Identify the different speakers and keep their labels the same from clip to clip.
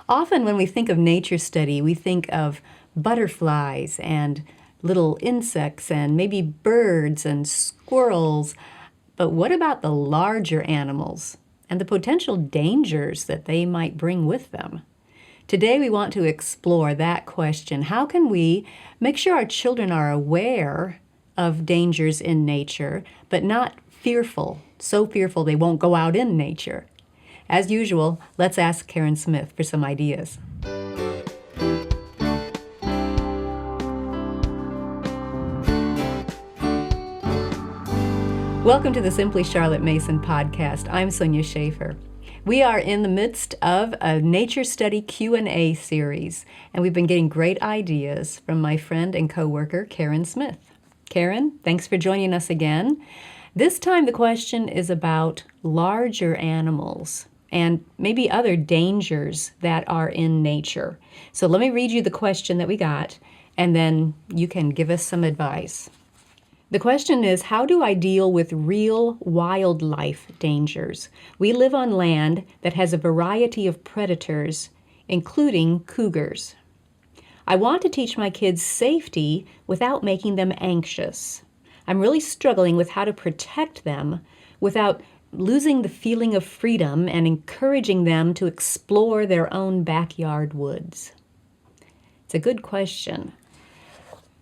Speaker 1: Often when we think of nature study, we think of butterflies and little insects and maybe birds and squirrels. But what about the larger animals and the potential dangers that they might bring with them? Today we want to explore that question. How can we make sure our children are aware of dangers in nature, but not fearful, so fearful they won't go out in nature? As usual, let's ask Karen Smith for some ideas. Welcome to the Simply Charlotte Mason podcast. I'm Sonia Schaefer. We are in the midst of a nature study Q&A series, and we've been getting great ideas from my friend and coworker, Karen Smith. Karen, thanks for joining us again. This time the question is about larger animals and maybe other dangers that are in nature. So let me read you the question that we got, and then you can give us some advice. The question is, how do I deal with real wildlife dangers? We live on land that has a variety of predators, including cougars. I want to teach my kids safety without making them anxious. I'm really struggling with how to protect them without losing the feeling of freedom and encouraging them to explore their own backyard woods. It's a good question.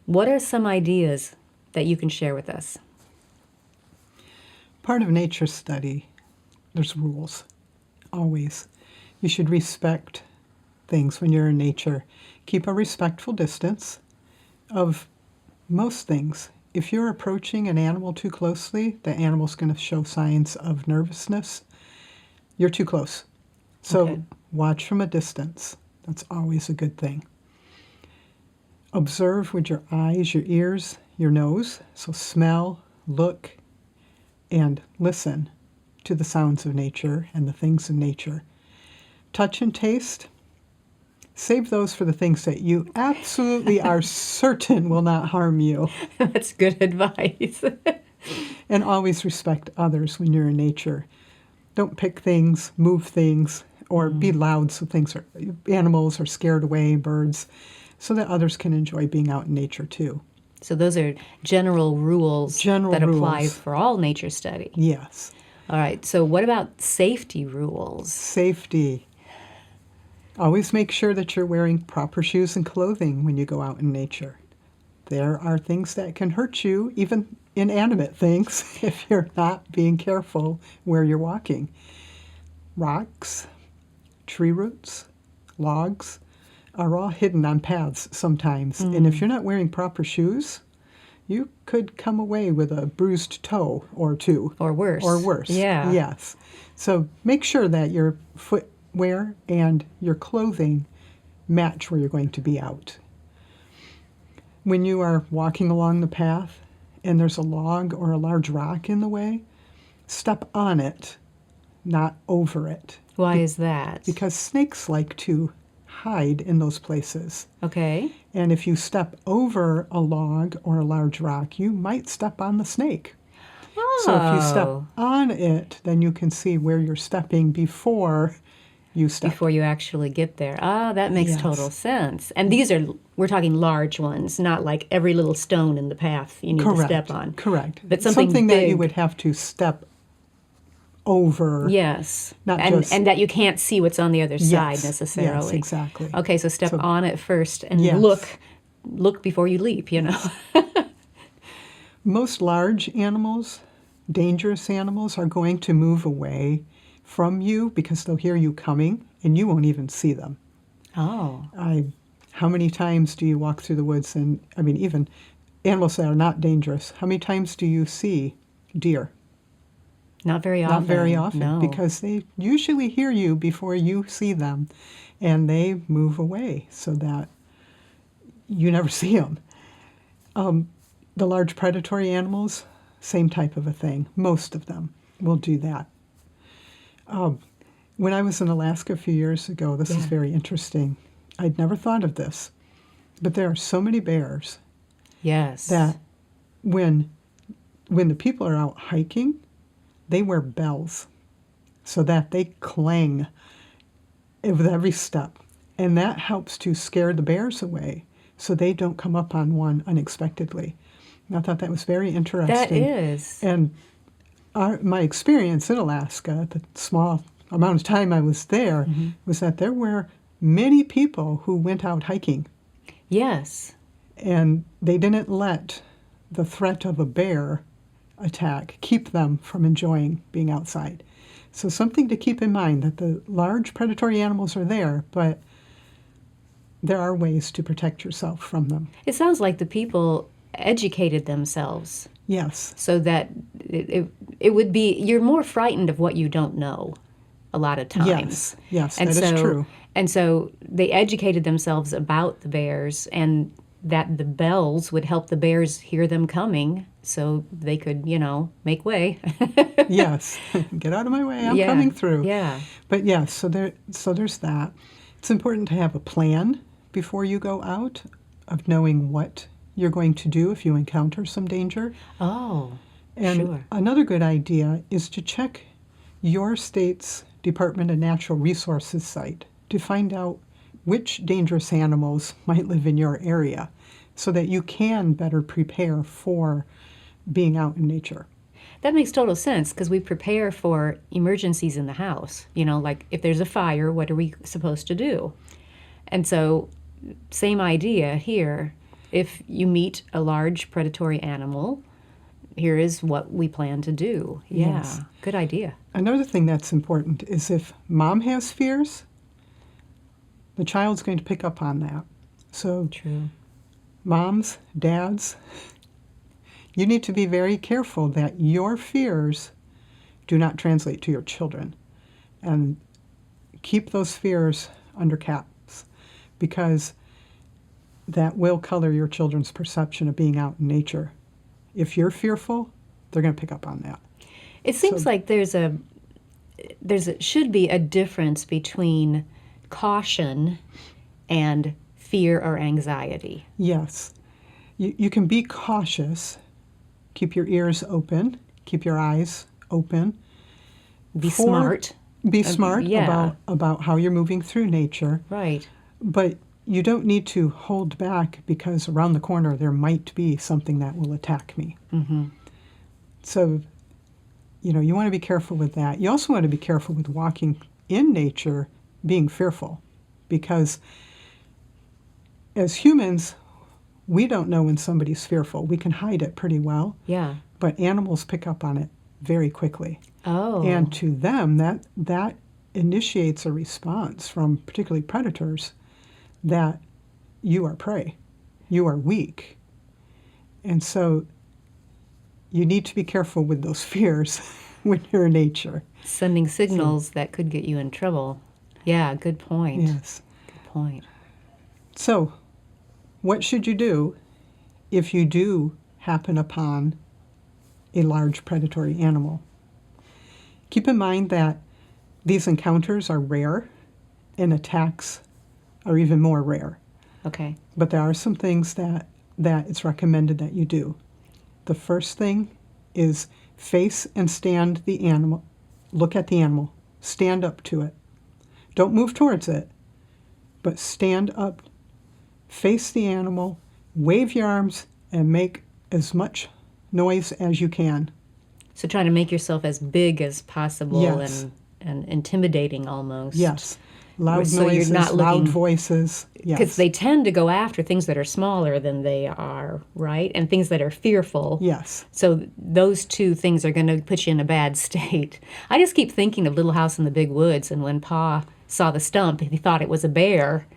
Speaker 1: What are some ideas that you can share with us?
Speaker 2: Part of nature study, there's rules, always. You should respect things when you're in nature. Keep a respectful distance of most things. If you're approaching an animal too closely, the animal's going to show signs of nervousness. You're too close. So Watch from a distance. That's always a good thing. Observe with your eyes, your ears, your nose. So smell, look, and listen to the sounds of nature and the things of nature. Touch and taste. Save those for the things that you absolutely are certain will not harm you.
Speaker 1: That's good advice.
Speaker 2: And always respect others when you're in nature. Don't pick things, move things, or be loud so animals are scared away, birds, so that others can enjoy being out in nature too.
Speaker 1: So those are general rules that apply for all nature study.
Speaker 2: Yes.
Speaker 1: All right, so what about safety rules?
Speaker 2: Safety. Always make sure that you're wearing proper shoes and clothing when you go out in nature. There are things that can hurt you, even inanimate things, if you're not being careful where you're walking. Rocks, tree roots, logs are all hidden on paths sometimes. And if you're not wearing proper shoes, you could come away with a bruised toe or two.
Speaker 1: Or worse.
Speaker 2: Yeah. Yes. So make sure that your footwear and your clothing match where you're going to be out. When you are walking along the path and there's a log or a large rock in the way, step on it, not over it.
Speaker 1: Why is that?
Speaker 2: Because snakes like to hide in those places.
Speaker 1: Okay.
Speaker 2: And if you step over a log or a large rock, you might step on the snake.
Speaker 1: Oh.
Speaker 2: So if you step on it, then you can see where you're stepping before you step.
Speaker 1: Before you actually get there. Ah, that makes total sense. And we're talking large ones, not like every little stone in the path you need to step on.
Speaker 2: Correct.
Speaker 1: But something
Speaker 2: that
Speaker 1: big.
Speaker 2: you would have to step over.
Speaker 1: Yes.
Speaker 2: And
Speaker 1: that you can't see what's on the other side necessarily.
Speaker 2: Yes, exactly.
Speaker 1: Okay, so step on it first and look before you leap,
Speaker 2: Most large animals, dangerous animals, are going to move away from you because they'll hear you coming and you won't even see them.
Speaker 1: Oh.
Speaker 2: How many times do you walk through the woods and, even animals that are not dangerous, how many times do you see deer?
Speaker 1: Not very often.
Speaker 2: Not very often,
Speaker 1: no.
Speaker 2: Because they usually hear you before you see them, and they move away so that you never see them. The large predatory animals, same type of a thing. Most of them will do that. When I was in Alaska a few years ago, this is very interesting. I'd never thought of this, but there are so many bears.
Speaker 1: Yes.
Speaker 2: That when the people are out hiking, they wear bells so that they clang with every step. And that helps to scare the bears away so they don't come up on one unexpectedly. And I thought that was very interesting.
Speaker 1: That is.
Speaker 2: And my experience in Alaska, the small amount of time I was there, was that there were many people who went out hiking.
Speaker 1: Yes.
Speaker 2: And they didn't let the threat of a bear attack keep them from enjoying being outside. So something to keep in mind, that the large predatory animals are there, but there are ways to protect yourself from them.
Speaker 1: It sounds like the people educated themselves
Speaker 2: Yes.
Speaker 1: so that it would be, you're more frightened of what you don't know a lot of times.
Speaker 2: Yes,
Speaker 1: And
Speaker 2: that is true.
Speaker 1: And so they educated themselves about the bears, and that the bells would help the bears hear them coming so they could, make way.
Speaker 2: Yes. Get out of my way, I'm
Speaker 1: Yeah,
Speaker 2: coming through.
Speaker 1: yeah.
Speaker 2: But yes, so there's that. It's important to have a plan before you go out, of knowing what you're going to do if you encounter some danger.
Speaker 1: Oh,
Speaker 2: And
Speaker 1: sure.
Speaker 2: another good idea is to check your state's Department of Natural Resources site to find out which dangerous animals might live in your area, so that you can better prepare for being out in nature.
Speaker 1: That makes total sense, because we prepare for emergencies in the house. Like if there's a fire, what are we supposed to do? And so, same idea here. If you meet a large predatory animal, here is what we plan to do. Yeah,
Speaker 2: Yes.
Speaker 1: good idea.
Speaker 2: Another thing that's important is if mom has fears, the child's going to pick up on that. So
Speaker 1: True.
Speaker 2: moms, dads, you need to be very careful that your fears do not translate to your children, and keep those fears under caps, because that will color your children's perception of being out in nature. If you're fearful, they're going to pick up on that.
Speaker 1: It seems like should be a difference between caution and fear or anxiety.
Speaker 2: Yes, you can be cautious, keep your ears open, keep your eyes open.
Speaker 1: Be smart.
Speaker 2: Be smart
Speaker 1: yeah.
Speaker 2: about how you're moving through nature.
Speaker 1: Right.
Speaker 2: But you don't need to hold back, because around the corner there might be something that will attack me.
Speaker 1: Mm-hmm.
Speaker 2: So, you want to be careful with that. You also want to be careful with walking in nature being fearful, because as humans, we don't know when somebody's fearful. We can hide it pretty well,
Speaker 1: Yeah.
Speaker 2: but animals pick up on it very quickly.
Speaker 1: Oh.
Speaker 2: And to them, that initiates a response from particularly predators that you are prey, you are weak. And so you need to be careful with those fears when you're in nature.
Speaker 1: Sending signals that could get you in trouble. Yeah, good point.
Speaker 2: Yes.
Speaker 1: Good point.
Speaker 2: So what should you do if you do happen upon a large predatory animal? Keep in mind that these encounters are rare, and attacks are even more rare.
Speaker 1: Okay.
Speaker 2: But there are some things that it's recommended that you do. The first thing is face and stand the animal. Look at the animal. Stand up to it. Don't move towards it, but stand up. Face the animal. Wave your arms and make as much noise as you can.
Speaker 1: So trying to make yourself as big as possible.
Speaker 2: Yes.
Speaker 1: and intimidating almost.
Speaker 2: Yes. Loud
Speaker 1: So you're
Speaker 2: noises,
Speaker 1: not
Speaker 2: loud
Speaker 1: looking-
Speaker 2: voices.
Speaker 1: Because
Speaker 2: Yes.
Speaker 1: they tend to go after things that are smaller than they are, right? And things that are fearful.
Speaker 2: Yes.
Speaker 1: So those two things are going to put you in a bad state. I just keep thinking of Little House in the Big Woods, and when Pa saw the stump, he thought it was a bear,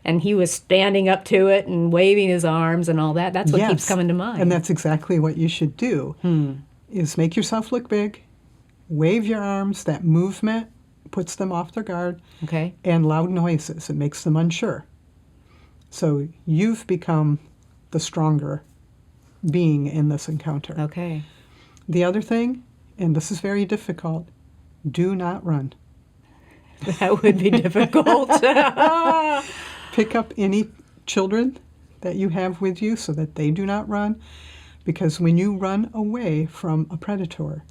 Speaker 1: and he was standing up to it and waving his arms and all that. That's what keeps
Speaker 2: Yes.
Speaker 1: coming to mind.
Speaker 2: And that's exactly what you should do, is make yourself look big, wave your arms. That movement puts them off their guard,
Speaker 1: Okay.
Speaker 2: and loud noises. It makes them unsure. So you've become the stronger being in this encounter.
Speaker 1: Okay.
Speaker 2: The other thing, and this is very difficult, do not run.
Speaker 1: That would be difficult.
Speaker 2: Pick up any children that you have with you so that they do not run, because when you run away from a predator,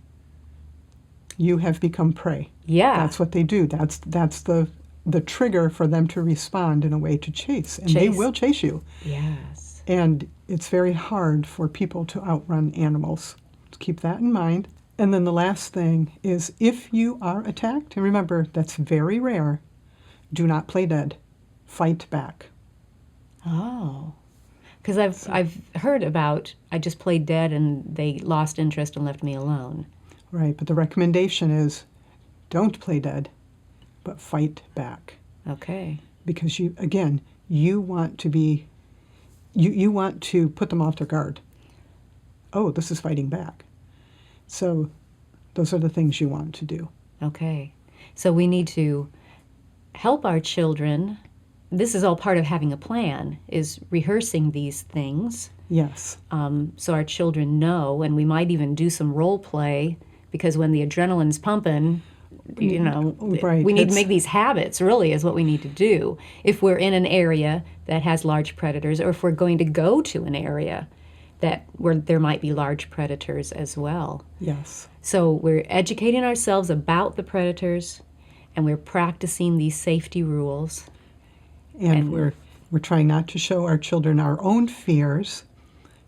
Speaker 2: you have become prey.
Speaker 1: Yeah.
Speaker 2: That's what they do. That's the the trigger for them to respond in a way to chase. And they
Speaker 1: Chase.
Speaker 2: will chase you.
Speaker 1: Yes.
Speaker 2: And it's very hard for people to outrun animals. So keep that in mind. And then the last thing is if you are attacked, and remember, that's very rare, do not play dead. Fight back.
Speaker 1: Oh. Because I've heard about, I just played dead and they lost interest and left me alone.
Speaker 2: Right, but the recommendation is don't play dead, but fight back.
Speaker 1: Okay.
Speaker 2: Because you want to be, you want to put them off their guard. Oh, this is fighting back. So those are the things you want to do.
Speaker 1: Okay. So we need to help our children. This is all part of having a plan, is rehearsing these things.
Speaker 2: Yes.
Speaker 1: So our children know, and we might even do some role play, because when the adrenaline's pumping,
Speaker 2: Right.
Speaker 1: we need to make these habits, really, is what we need to do. If we're in an area that has large predators, or if we're going to go to an area where there might be large predators as well.
Speaker 2: Yes.
Speaker 1: So we're educating ourselves about the predators, and we're practicing these safety rules.
Speaker 2: And we're trying not to show our children our own fears.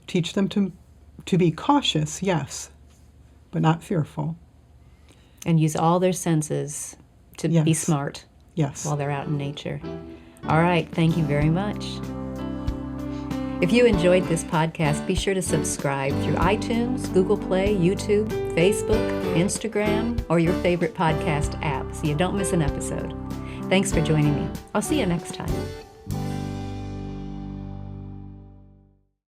Speaker 2: Teach them to be cautious, yes, but not fearful.
Speaker 1: And use all their senses to be
Speaker 2: Yes.
Speaker 1: smart
Speaker 2: Yes.
Speaker 1: while they're out in nature. All right, thank you very much. If you enjoyed this podcast, be sure to subscribe through iTunes, Google Play, YouTube, Facebook, Instagram, or your favorite podcast app so you don't miss an episode. Thanks for joining me. I'll see you next time.